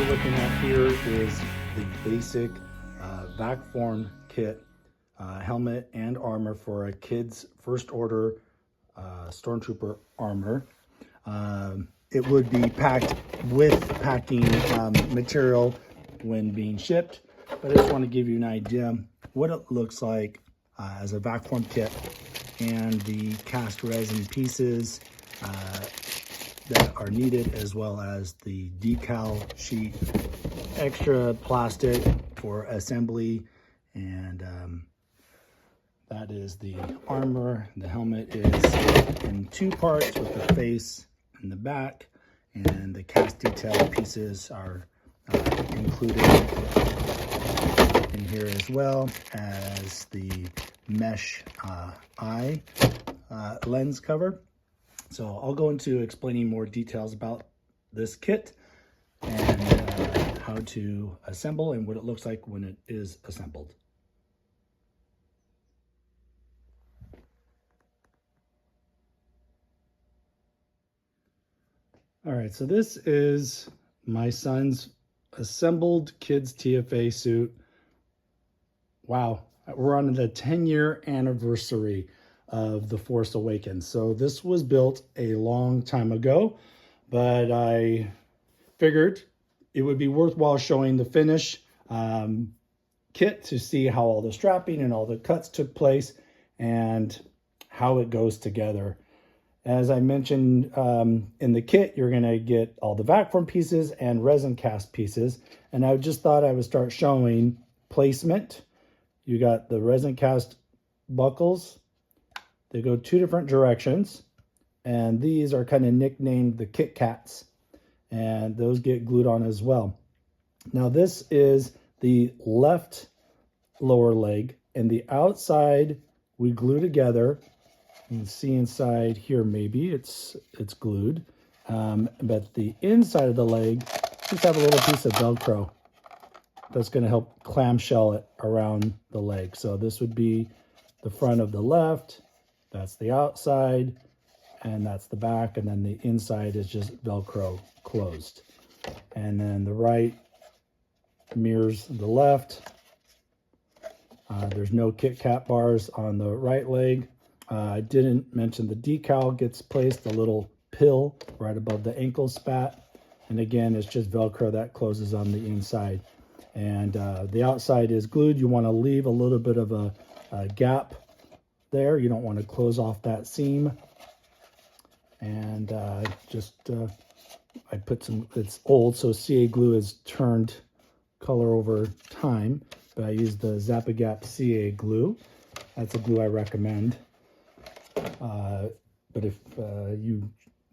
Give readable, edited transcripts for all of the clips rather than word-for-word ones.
we're looking at here is the basic vac form kit, helmet and armor for a kid's first order stormtrooper armor. It would be packed with packing material when being shipped, but I just want to give you an idea what it looks like as a vac form kit, and the cast resin pieces that are needed, as well as the decal sheet, extra plastic for assembly, and that is the armor. The helmet is in two parts with the face and the back, and the cast detail pieces are included in here, as well as the mesh eye lens cover. So I'll go into explaining more details about this kit and how to assemble and what it looks like when it is assembled. All right, so this is my son's assembled kids TFA suit. Wow, we're on the 10-year anniversary of The Force Awakens. So this was built a long time ago, but I figured it would be worthwhile showing the finish kit to see how all the strapping and all the cuts took place and how it goes together. As I mentioned, in the kit, you're gonna get all the vac form pieces and resin cast pieces. And I just thought I would start showing placement. You got the resin cast buckles. They go two different directions, and these are kind of nicknamed the Kit Kats, and those get glued on as well. Now this is the left lower leg, and the outside we glue together. You can see inside here, maybe it's glued, but the inside of the leg just have a little piece of Velcro that's going to help clamshell it around the leg. So this would be the front of the left, that's the outside, and that's the back, and then the inside is just Velcro closed. And then the right mirrors the left. There's no Kit Kat bars on the right leg. I didn't mention the decal gets placed, a little pill right above the ankle spat. And again, it's just Velcro that closes on the inside. And the outside is glued. You want to leave a little bit of a gap there. You don't want to close off that seam. And I put some, it's old, so CA glue has turned color over time, but I use the Zap-A-Gap CA glue. That's a glue I recommend. But if you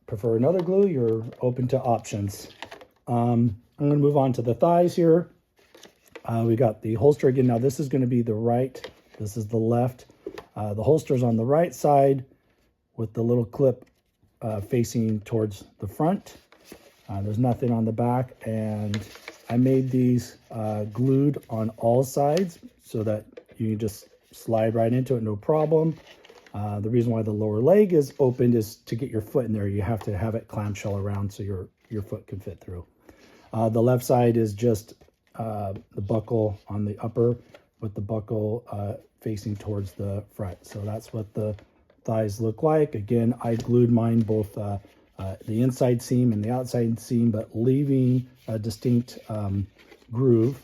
prefer another glue, you're open to options. I'm going to move on to the thighs here. We got the holster again. Now this is going to be the right, this is the left. The holster's on the right side with the little clip facing towards the front. There's nothing on the back, and I made these glued on all sides so that you can just slide right into it, no problem. The reason why the lower leg is opened is to get your foot in there. You have to have it clamshell around so your foot can fit through. The left side is just the buckle on the upper with the buckle facing towards the front. So that's what the thighs look like. Again, I glued mine both the inside seam and the outside seam, but leaving a distinct groove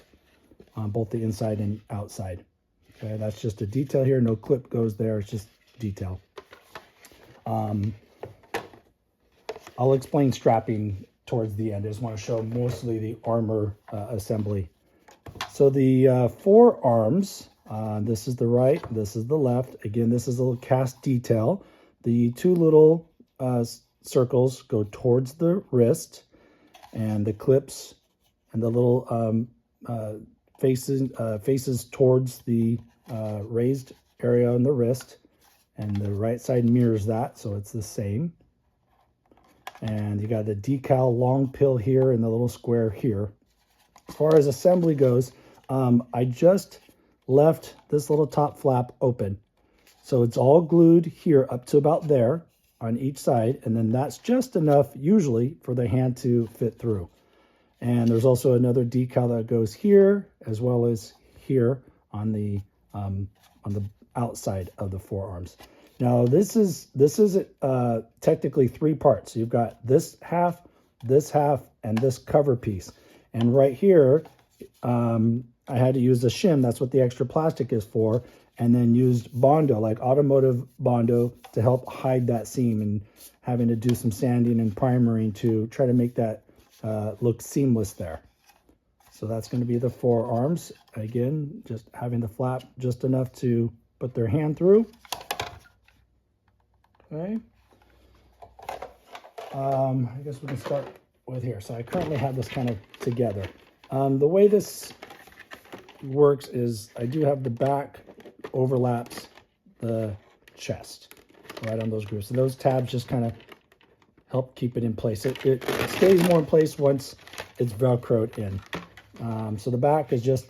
on both the inside and outside. Okay, that's just a detail here. No clip goes there. It's just detail. I'll explain strapping towards the end. I just want to show mostly the armor assembly. So the forearms, this is the right, this is the left. Again, this is a little cast detail. The two little circles go towards the wrist, and the clips and the little faces towards the raised area on the wrist, and the right side mirrors that, so it's the same. And you got the decal long pill here and the little square here. As far as assembly goes, I just left this little top flap open. So it's all glued here up to about there on each side, and then that's just enough usually for the hand to fit through. And there's also another decal that goes here as well as here on the outside of the forearms. Now this is technically 3 parts. So you've got this half, and this cover piece. And right here, I had to use a shim. That's what the extra plastic is for. And then used Bondo, like automotive Bondo, to help hide that seam, and having to do some sanding and primering to try to make that look seamless there. So that's going to be the forearms. Again, just having the flap just enough to put their hand through. Okay. I guess we can start with here. So I currently have this kind of together. The way this works is I do have the back overlaps the chest right on those grooves. So those tabs just kind of help keep it in place. It stays more in place once it's Velcroed in. So the back is just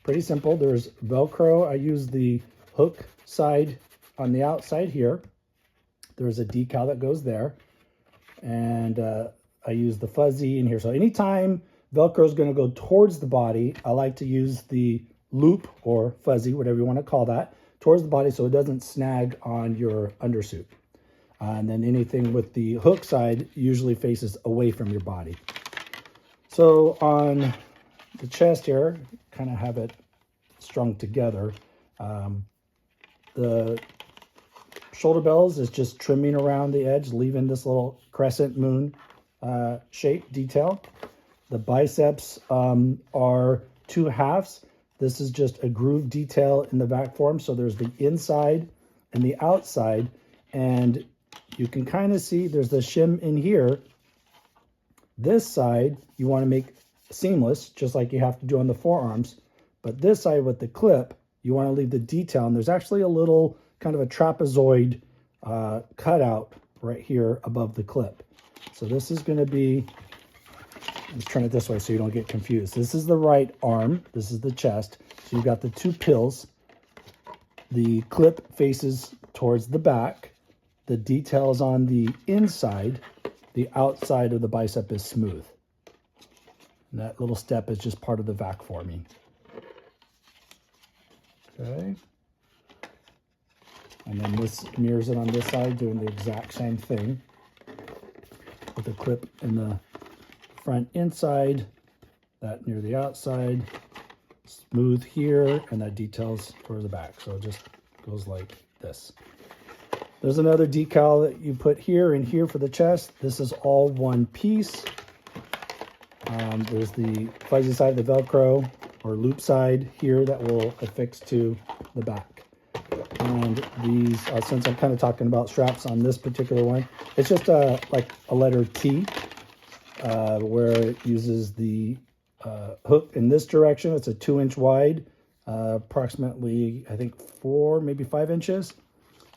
pretty simple. There's Velcro. I use the hook side on the outside here. There's a decal that goes there. And I use the fuzzy in here. So anytime Velcro is going to go towards the body, I like to use the loop or fuzzy, whatever you want to call that, towards the body so it doesn't snag on your undersuit. And then anything with the hook side usually faces away from your body. So on the chest here, kind of have it strung together. The shoulder bells is just trimming around the edge, leaving this little crescent moon shape detail. The biceps are 2 halves. This is just a groove detail in the back form. So there's the inside and the outside. And you can kind of see there's the shim in here. This side, you want to make seamless, just like you have to do on the forearms. But this side with the clip, you want to leave the detail. And there's actually a little kind of a trapezoid cutout right here above the clip. So this is going to be, let's turn it this way so you don't get confused. This is the right arm. This is the chest. So you've got the 2 pills. The clip faces towards the back. The detail is on the inside. The outside of the bicep is smooth. And that little step is just part of the vac forming. Okay. And then this mirrors it on this side, doing the exact same thing with the clip in the front inside, that near the outside, smooth here, and that details towards the back. So it just goes like this. There's another decal that you put here and here for the chest. This is all one piece. There's the fuzzy side of the Velcro or loop side here that will affix to the back. And these, since I'm kind of talking about straps on this particular one, it's just like a letter T, where it uses the hook in this direction. It's a 2-inch wide, approximately, I think 4, maybe 5 inches.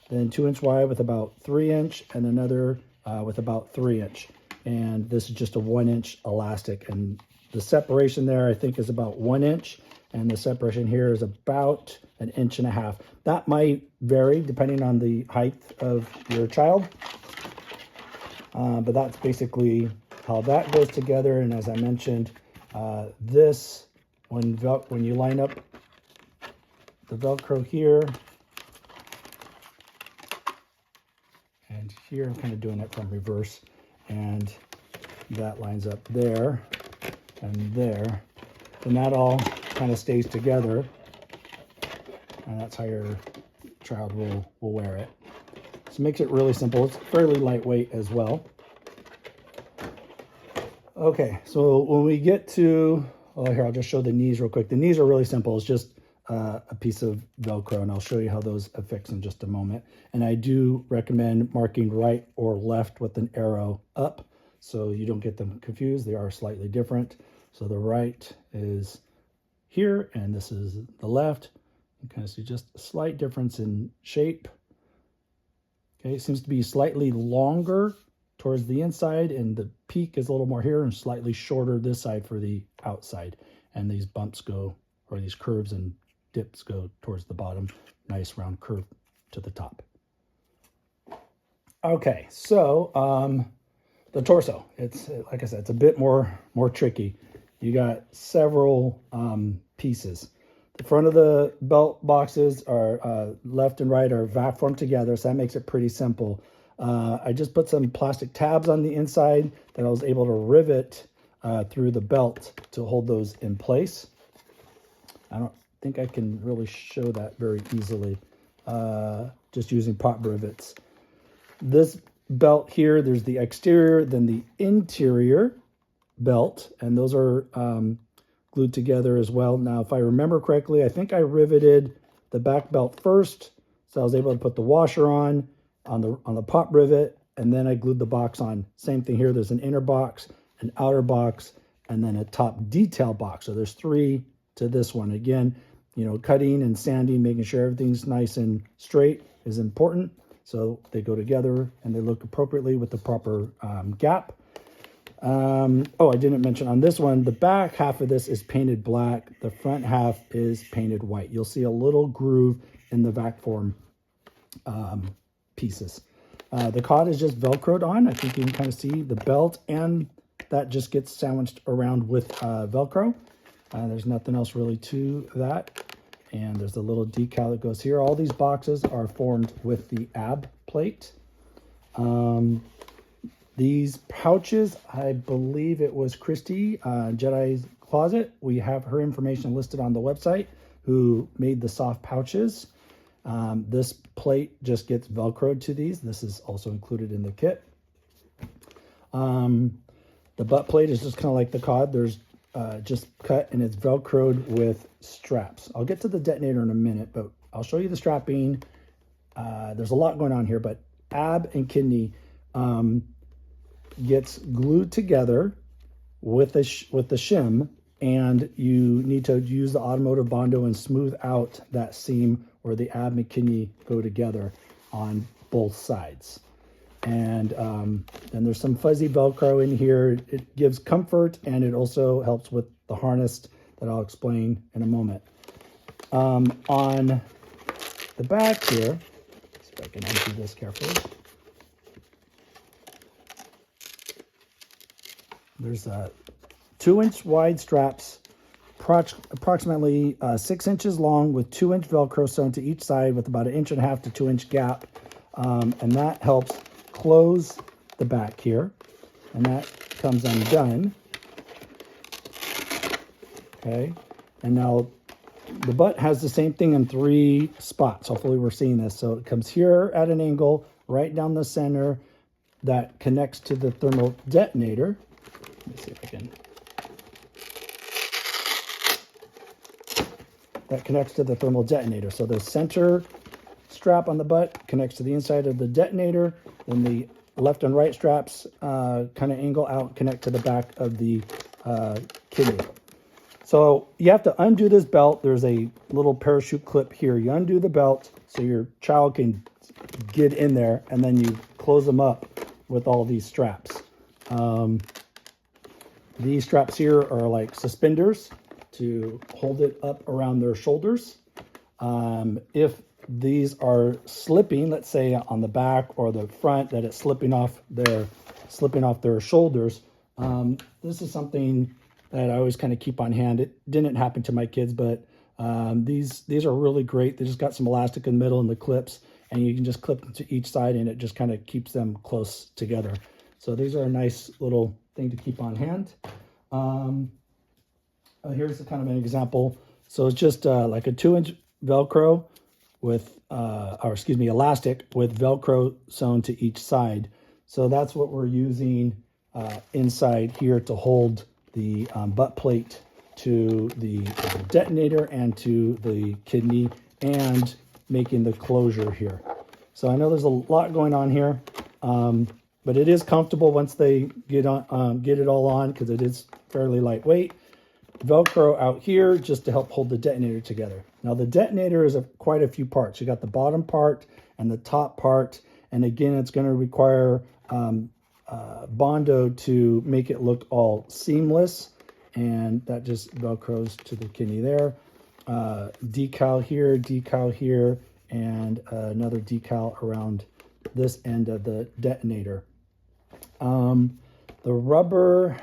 Then 2-inch wide with about 3-inch, and another with about 3-inch. And this is just a 1-inch elastic. And the separation there, I think, is about 1 inch. And the separation here is about 1.5 inches. That might vary depending on the height of your child. But that's basically how that goes together. And as I mentioned, this, when you line up the Velcro here and here, I'm kind of doing it from reverse, and that lines up there and there, and that all kind of stays together, and that's how your child will wear it. So it makes it really simple. It's fairly lightweight as well. Okay, so when we get to, oh, here, I'll just show the knees real quick. The knees are really simple. It's just a piece of Velcro, and I'll show you how those affix in just a moment. And I do recommend marking right or left with an arrow up so you don't get them confused. They are slightly different. So the right is here, and this is the left. You kind of see just a slight difference in shape. Okay, it seems to be slightly longer towards the inside, and the peak is a little more here and slightly shorter this side for the outside. And these bumps go, or these curves and dips go towards the bottom. Nice round curve to the top. Okay, so the torso, it's, like I said, it's a bit more tricky. you got several pieces. The front of the belt boxes are left and right are vac formed together, so that makes it pretty simple. I just put some plastic tabs on the inside that I was able to rivet through the belt to hold those in place. I don't think I can really show that very easily, just using pop rivets. This belt here, there's the exterior, then the interior belt, and those are glued together as well. Now, if I remember correctly, I think I riveted the back belt first, so I was able to put the washer on the pop rivet, and then I glued the box on. Same thing here, there's an inner box, an outer box, and then a top detail box. So there's 3 to this one. Again, you know, cutting and sanding, making sure everything's nice and straight is important. So they go together and they look appropriately with the proper gap. Oh, I didn't mention on this one, the back half of this is painted black. The front half is painted white. You'll see a little groove in the vac form pieces. The cod is just Velcroed on. I think you can kind of see the belt, and that just gets sandwiched around with Velcro. There's nothing else really to that. And there's a little decal that goes here. All these boxes are formed with the ab plate. These pouches, I believe it was Christy, Jedi's Closet. We have her information listed on the website, who made the soft pouches. This plate just gets Velcroed to these. This is also included in the kit. The butt plate is just kind of like the cod. There's just cut and it's Velcroed with straps. I'll get to the detonator in a minute, but I'll show you the strapping. There's a lot going on here, but ab and kidney gets glued together with the shim, and you need to use the automotive Bondo and smooth out that seam where the ab and kidney go together on both sides. And then there's some fuzzy Velcro in here. It gives comfort, and it also helps with the harness that I'll explain in a moment. On the back here, let's see if I can undo this carefully. There's 2-inch wide straps, approximately 6 inches long, with 2-inch Velcro sewn to each side with about 1.5 inch to 2-inch gap. And that helps close the back here. And that comes undone. Okay. And now the butt has the same thing in 3 spots. Hopefully we're seeing this. So it comes here at an angle, right down the center, that connects to the thermal detonator. Let me see if I can. That connects to the thermal detonator. So the center strap on the butt connects to the inside of the detonator. Then the left and right straps kind of angle out, connect to the back of the kidney. So you have to undo this belt. There's a little parachute clip here. You undo the belt so your child can get in there, and then you close them up with all these straps. These straps here are like suspenders to hold it up around their shoulders. If these are slipping, let's say on the back or the front, that it's slipping off their shoulders, this is something that I always kind of keep on hand. It didn't happen to my kids, but these are really great. They just got some elastic in the middle and the clips, and you can just clip them to each side, and it just kind of keeps them close together. So these are a nice little thing to keep on hand. Here's kind of an example. So it's just like a 2-inch Velcro with, elastic with Velcro sewn to each side. So that's what we're using inside here to hold the butt plate to the detonator and to the kidney, and making the closure here. So I know there's a lot going on here, but it is comfortable once they get it all on, because it is fairly lightweight. Velcro out here just to help hold the detonator together. Now the detonator is quite a few parts. You got the bottom part and the top part, and again it's going to require Bondo to make it look all seamless, and that just Velcros to the kidney there. Decal here, and another decal around this end of the detonator. The rubber,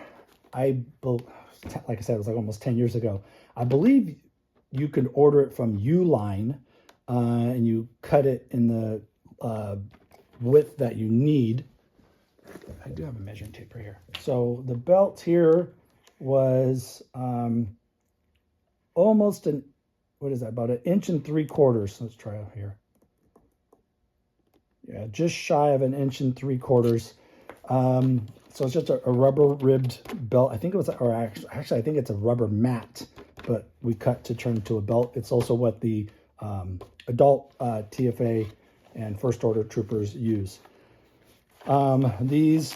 like I said, it was like almost 10 years ago. I believe you can order it from Uline, and you cut it in the width that you need. I do have a measuring tape right here. So the belt here was almost what is that, about 1.75 inches. Let's try it here. Yeah, just shy of 1.75 inches. So it's just a rubber ribbed belt. I think it was, or actually I think it's a rubber mat, but we cut to turn into a belt. It's also what the adult TFA and first order troopers use. These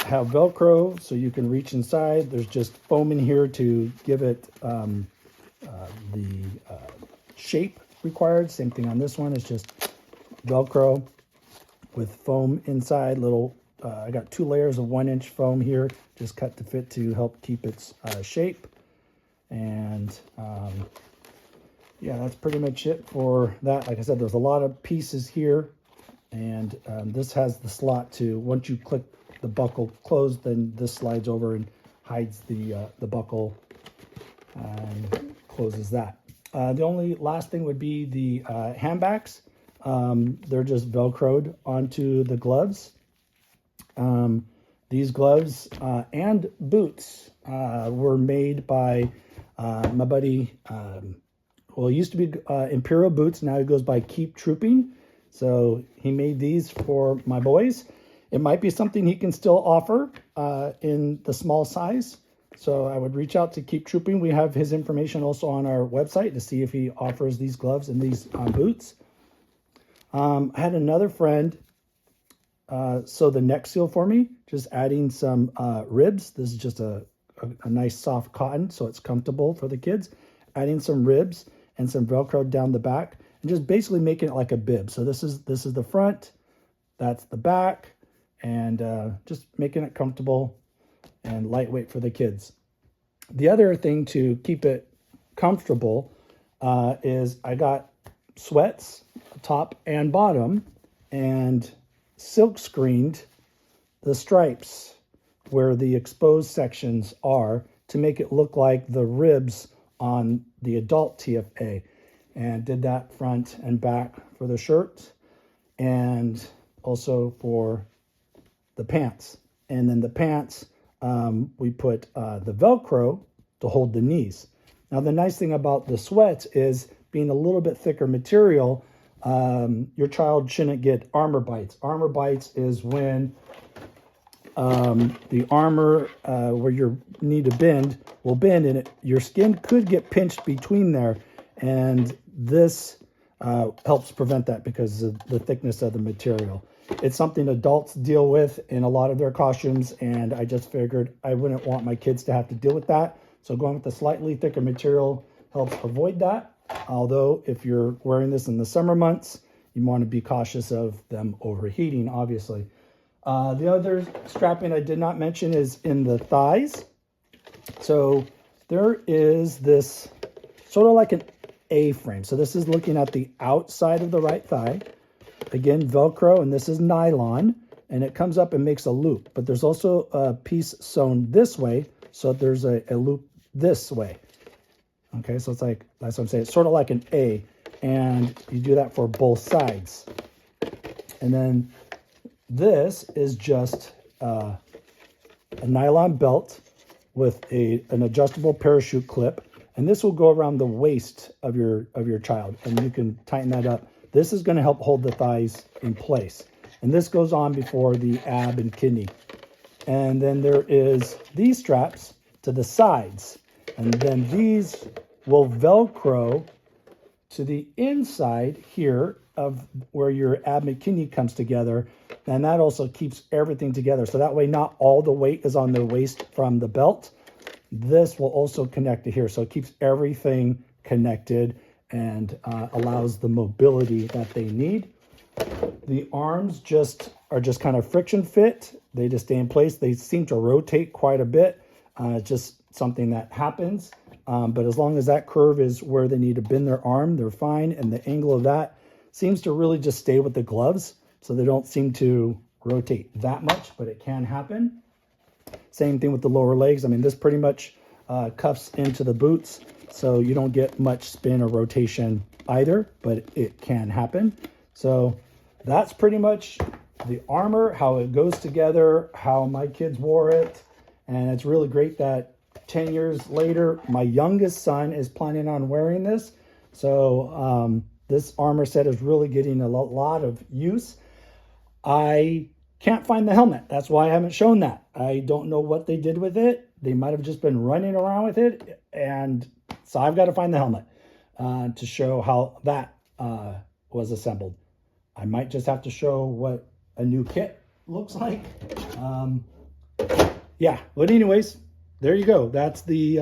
have Velcro, so you can reach inside. There's just foam in here to give it the shape required. Same thing on this one. It's just Velcro with foam inside. Little, I got 2 layers of 1-inch foam here, just cut to fit to help keep its shape. And yeah, that's pretty much it for that. Like I said, there's a lot of pieces here, and this has the slot to, once you click the buckle closed, then this slides over and hides the buckle and closes that. The only last thing would be the handbacks. They're just Velcroed onto the gloves. These gloves and boots were made by my buddy. Well, it used to be Imperial Boots. Now he goes by Keep Trooping. So he made these for my boys. It might be something he can still offer in the small size. So I would reach out to Keep Trooping. We have his information also on our website to see if he offers these gloves and these boots. I had another friend sew the neck seal for me, just adding some ribs. This is just a nice soft cotton, so it's comfortable for the kids. Adding some ribs and some Velcro down the back, and just basically making it like a bib. So this is the front, that's the back, and just making it comfortable and lightweight for the kids. The other thing to keep it comfortable is I got sweats, top and bottom, and silk screened the stripes where the exposed sections are to make it look like the ribs on the adult TFA, and did that front and back for the shirt and also for the pants. And then the pants, we put the Velcro to hold the knees. Now the nice thing about the sweats is being a little bit thicker material, your child shouldn't get armor bites. Armor bites is when the armor where your knee to bend will bend, and your skin could get pinched between there, and this helps prevent that because of the thickness of the material. It's something adults deal with in a lot of their costumes, and I just figured I wouldn't want my kids to have to deal with that. So going with the slightly thicker material helps avoid that. Although if you're wearing this in the summer months, you want to be cautious of them overheating, obviously. The other strapping I did not mention is in the thighs. So there is this sort of like an A-frame. So this is looking at the outside of the right thigh. Again, Velcro, and this is nylon, and it comes up and makes a loop. But there's also a piece sewn this way, so there's a loop this way. Okay, so it's like, that's what I'm saying. It's sort of like an A, and you do that for both sides. And then this is just a nylon belt with an adjustable parachute clip, and this will go around the waist of your child, and you can tighten that up. This is going to help hold the thighs in place, and this goes on before the ab and kidney. And then there is these straps to the sides, and then these will Velcro to the inside here of where your ab and kidney comes together, and that also keeps everything together. So that way not all the weight is on the waist from the belt. This will also connect to here, so it keeps everything connected and allows the mobility that they need. The arms are just kind of friction fit. They just stay in place. They seem to rotate quite a bit. Just something that happens. But as long as that curve is where they need to bend their arm, they're fine. And the angle of that seems to really just stay with the gloves. So they don't seem to rotate that much, but it can happen. Same thing with the lower legs. I mean, this pretty much cuffs into the boots, so you don't get much spin or rotation either, but it can happen. So that's pretty much the armor, how it goes together, how my kids wore it. And it's really great that 10 years later, my youngest son is planning on wearing this. So this armor set is really getting a lot of use. I can't find the helmet. That's why I haven't shown that. I don't know what they did with it. They might have just been running around with it. And so I've got to find the helmet to show how that was assembled. I might just have to show what a new kit looks like. Yeah, but anyways, there you go. That's the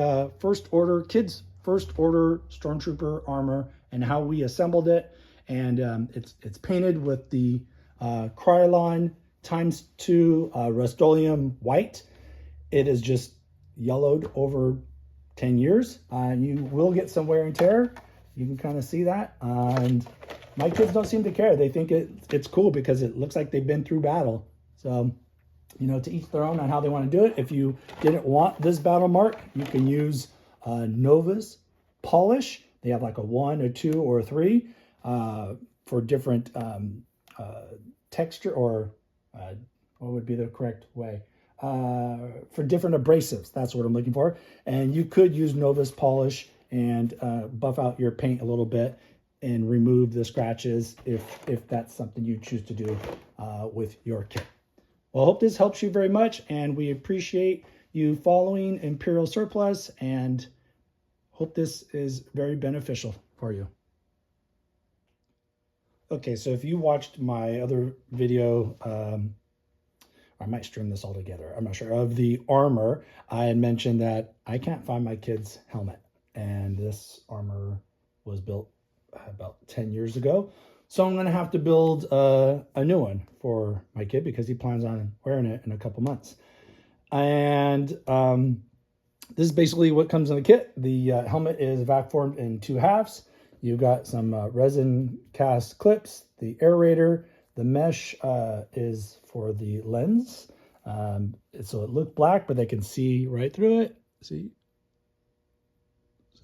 kids' first order Stormtrooper armor and how we assembled it. And it's painted with the Krylon ×2 Rust-Oleum white. It is just yellowed over 10 years. You will get some wear and tear. You can kind of see that. And my kids don't seem to care. They think it's cool because it looks like they've been through battle. So, you know, to each their own on how they want to do it. If you didn't want this battle mark, you can use Nova's polish. They have like a 1, a 2, or a 3 for different texture, or what would be the correct way? For different abrasives. That's what I'm looking for. And you could use Nova's polish and buff out your paint a little bit and remove the scratches if that's something you choose to do with your kit. Well, I hope this helps you very much, and we appreciate you following Imperial Surplus and hope this is very beneficial for you. Okay, so if you watched my other video, I might stream this all together, I'm not sure, of the armor, I had mentioned that I can't find my kid's helmet. And this armor was built about 10 years ago. So I'm going to have to build a new one for my kid because he plans on wearing it in a couple months. And this is basically what comes in the kit. The helmet is vac formed in 2 halves. You've got some resin cast clips, the aerator, the mesh is for the lens. So it looked black, but they can see right through it. See?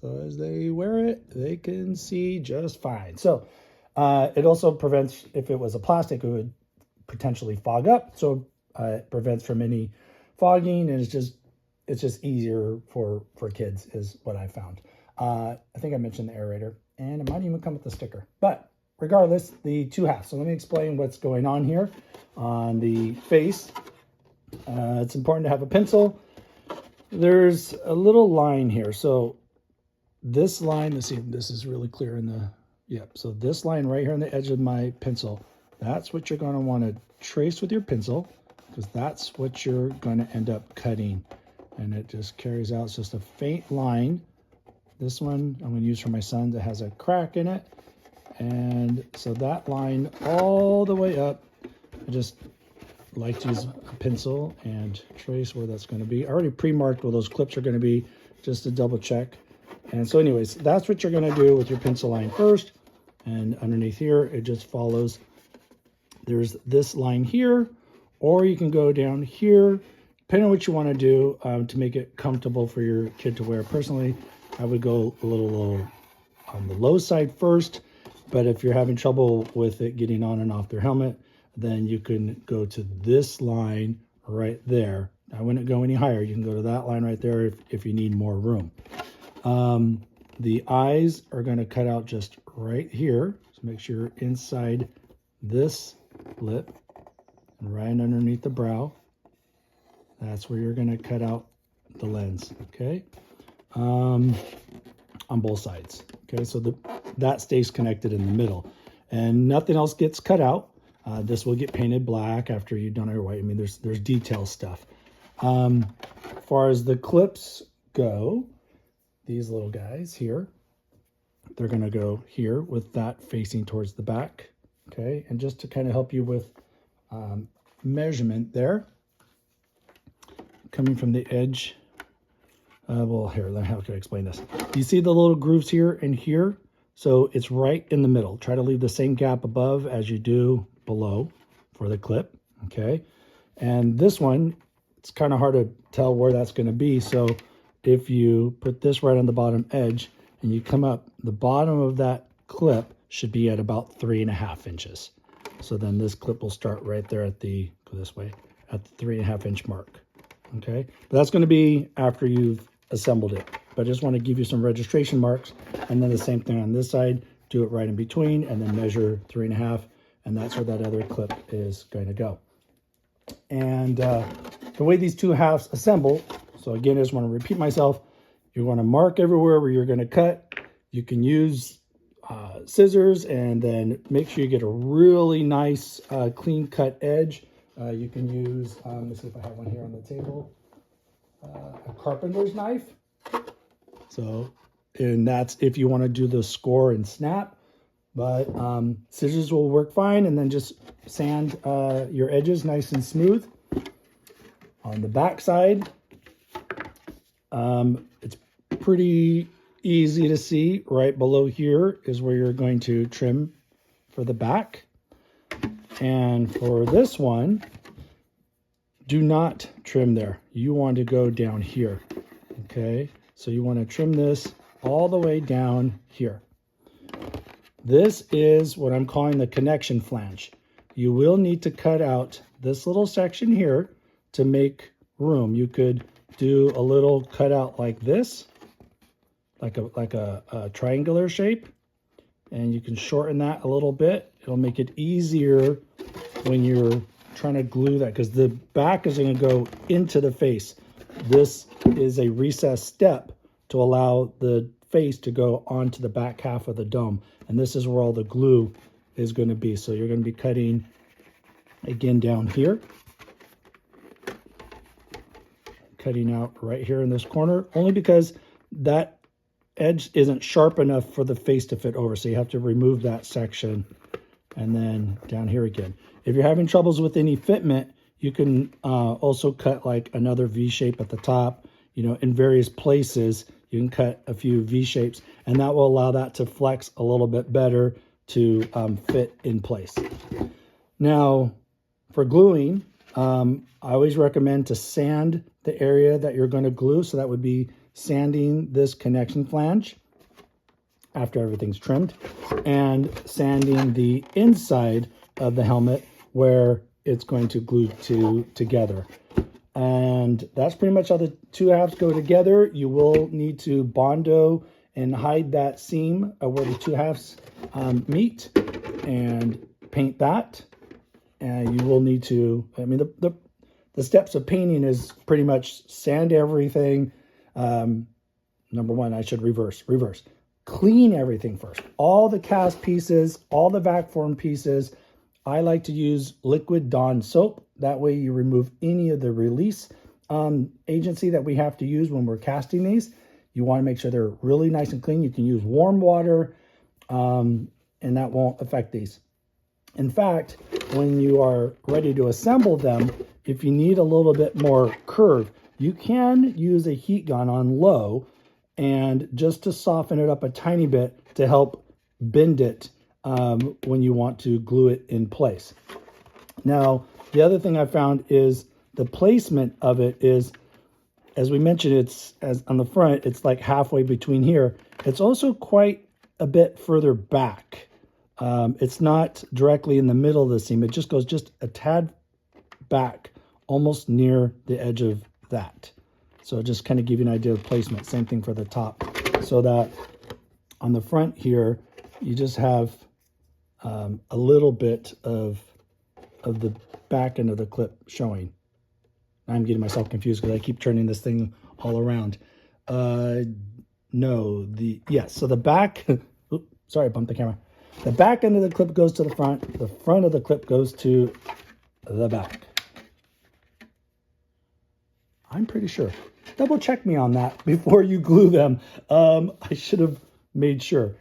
So as they wear it, they can see just fine. So it also prevents, if it was a plastic, it would potentially fog up. So it prevents from any fogging, and it's just easier for kids is what I found. I think I mentioned the aerator, and it might even come with a sticker. But regardless, the 2 halves. So let me explain what's going on here on the face. It's important to have a pencil. There's a little line here. So this line, let's see, this is really clear in the, so this line right here on the edge of my pencil, that's what you're going to want to trace with your pencil, because that's what you're going to end up cutting. And it just carries out. It's just a faint line. This one I'm going to use for my son that has a crack in it. And so that line all the way up, I just like to use a pencil and trace where that's going to be. I already pre-marked where those clips are going to be just to double check. And so anyways, that's what you're going to do with your pencil line first. And underneath here, it just follows. There's this line here, or you can go down here, depending on what you want to do to make it comfortable for your kid to wear. Personally, I would go a little on the low side first, but if you're having trouble with it getting on and off their helmet, then you can go to this line right there. I wouldn't go any higher. You can go to that line right there if you need more room. The eyes are going to cut out just right here. So make sure you're inside this lip and right underneath the brow. That's where you're going to cut out the lens, okay? On both sides, okay? So that stays connected in the middle. And nothing else gets cut out. This will get painted black after you've done it white. I mean, there's detail stuff. As far as the clips go, these little guys here, they're going to go here with that facing towards the back, okay? And just to kind of help you with measurement there, coming from the edge, well, here, how can I explain this? You see the little grooves here and here? So it's right in the middle. Try to leave the same gap above as you do below for the clip, okay? And this one, it's kind of hard to tell where that's going to be. So if you put this right on the bottom edge and you come up, the bottom of that clip should be at about 3.5 inches. So then this clip will start right there at the, go this way, at the 3.5 inch mark. Okay, but that's going to be after you've assembled it. But I just want to give you some registration marks, and then the same thing on this side. Do it right in between, and then measure 3.5, and that's where that other clip is going to go. And the way these two halves assemble, so again, I just want to repeat myself. You want to mark everywhere where you're going to cut. You can use scissors, and then make sure you get a really nice clean cut edge. You can use, let me see if I have one here on the table, a carpenter's knife. So, and that's if you want to do the score and snap, but scissors will work fine, and then just sand your edges nice and smooth. On the back side, it's pretty easy to see. Right below here is where you're going to trim for the back. And for this one, do not trim there. You want to go down here, okay? So you want to trim this all the way down here. This is what I'm calling the connection flange. You will need to cut out this little section here to make room. You could do a little cutout like this, like a triangular shape, and you can shorten that a little bit. It'll make it easier when you're trying to glue that, because the back is going to go into the face. This is a recessed step to allow the face to go onto the back half of the dome, and this is where all the glue is going to be. So you're going to be cutting again down here, cutting out right here in this corner, only because that edge isn't sharp enough for the face to fit over, so you have to remove that section. And then down here again, if you're having troubles with any fitment, you can also cut like another V shape at the top. You know, in various places you can cut a few V shapes, and that will allow that to flex a little bit better to fit in place. Now for gluing, I always recommend to sand the area that you're going to glue. So that would be sanding this connection flange after everything's trimmed, and sanding the inside of the helmet where it's going to glue together. And that's pretty much how the two halves go together. You will need to Bondo and hide that seam where the two halves meet, and paint that. And you will need to, I mean, the steps of painting is pretty much sand everything. Number one, I should reverse. Clean everything first. All the cast pieces, all the vac form pieces. I like to use liquid Dawn soap. That way you remove any of the release agency that we have to use when we're casting these. You want to make sure they're really nice and clean. You can use warm water, and that won't affect these. In fact, when you are ready to assemble them, if you need a little bit more curve, you can use a heat gun on low, and just to soften it up a tiny bit to help bend it when you want to glue it in place. Now, the other thing I found is the placement of it is, as we mentioned, it's as on the front, it's like halfway between here. It's also quite a bit further back. It's not directly in the middle of the seam. It just goes just a tad back, almost near the edge of that. So just kind of give you an idea of placement. Same thing for the top. So that on the front here, you just have a little bit of the back end of the clip showing. I'm getting myself confused because I keep turning this thing all around. Yes, so the back, oops, sorry, I bumped the camera. The back end of the clip goes to the front. The front of the clip goes to the back. I'm pretty sure. Double check me on that before you glue them. I should have made sure,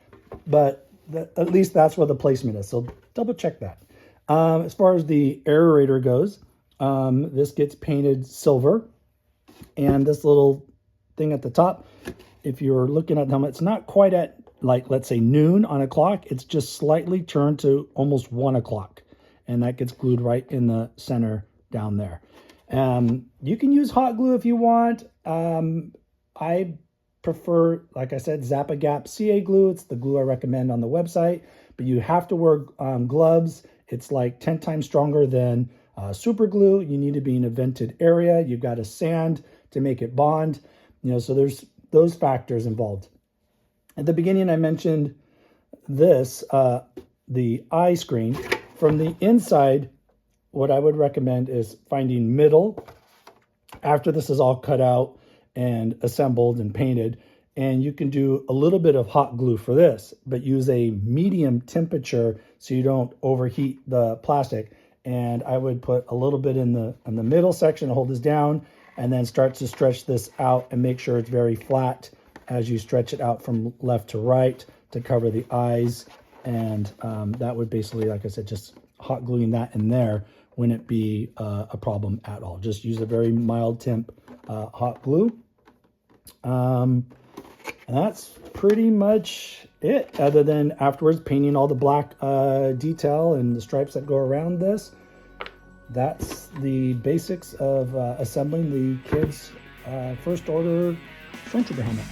but at least that's where the placement is. So double check that. As far as the aerator goes, this gets painted silver, and this little thing at the top, if you're looking at the helmet, it's not quite at, like, let's say noon on a clock. It's just slightly turned to almost 1 o'clock, and that gets glued right in the center down there. You can use hot glue if you want. I prefer, like I said, Zap-A-Gap CA glue. It's the glue I recommend on the website, but you have to wear gloves. It's like 10 times stronger than super glue. You need to be in a vented area. You've got to sand to make it bond. So there's those factors involved. At the beginning, I mentioned this, the eye screen. From the inside, what I would recommend is finding middle after this is all cut out and assembled and painted. And you can do a little bit of hot glue for this, but use a medium temperature so you don't overheat the plastic. And I would put a little bit in the middle section to hold this down, and then start to stretch this out and make sure it's very flat as you stretch it out from left to right to cover the eyes. And that would basically, like I said, just hot gluing that in there wouldn't be a problem at all. Just use a very mild temp hot glue. And that's pretty much it, other than afterwards painting all the black detail and the stripes that go around this. That's the basics of assembling the kids' first order stormtrooper helmet.